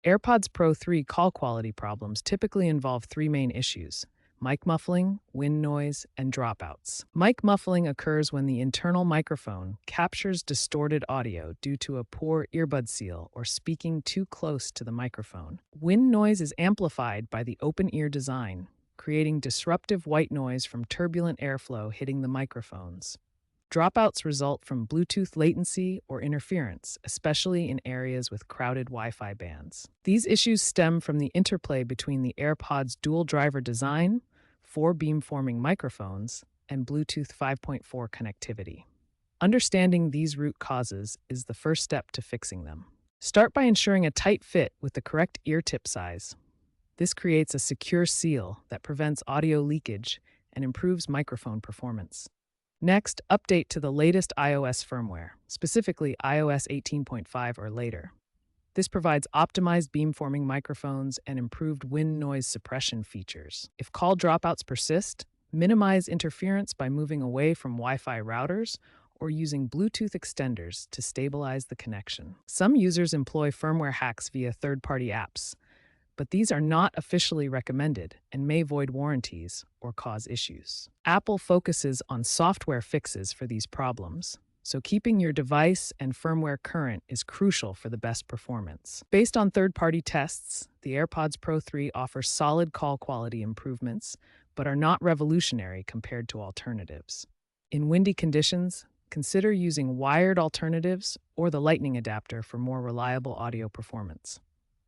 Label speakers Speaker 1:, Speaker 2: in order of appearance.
Speaker 1: AirPods Pro 3 call quality problems typically involve three main issues: mic muffling, wind noise, and dropouts. Mic muffling occurs when the internal microphone captures distorted audio due to a poor earbud seal or speaking too close to the microphone. Wind noise is amplified by the open ear design, creating disruptive white noise from turbulent airflow hitting the microphones. Dropouts result from Bluetooth latency or interference, especially in areas with crowded Wi-Fi bands. These issues stem from the interplay between the AirPods dual driver design, four beamforming microphones, and Bluetooth 5.4 connectivity. Understanding these root causes is the first step to fixing them. Start by ensuring a tight fit with the correct ear tip size. This creates a secure seal that prevents audio leakage and improves microphone performance. Next, update to the latest iOS firmware, specifically iOS 18.5 or later. This provides optimized beamforming microphones and improved wind noise suppression features. If call dropouts persist, minimize interference by moving away from Wi-Fi routers or using Bluetooth extenders to stabilize the connection. Some users employ firmware hacks via third-party apps, but these are not officially recommended and may void warranties or cause issues. Apple focuses on software fixes for these problems, so keeping your device and firmware current is crucial for the best performance. Based on third-party tests, the AirPods Pro 3 offers solid call quality improvements, but are not revolutionary compared to alternatives. In windy conditions, consider using wired alternatives or the Lightning adapter for more reliable audio performance.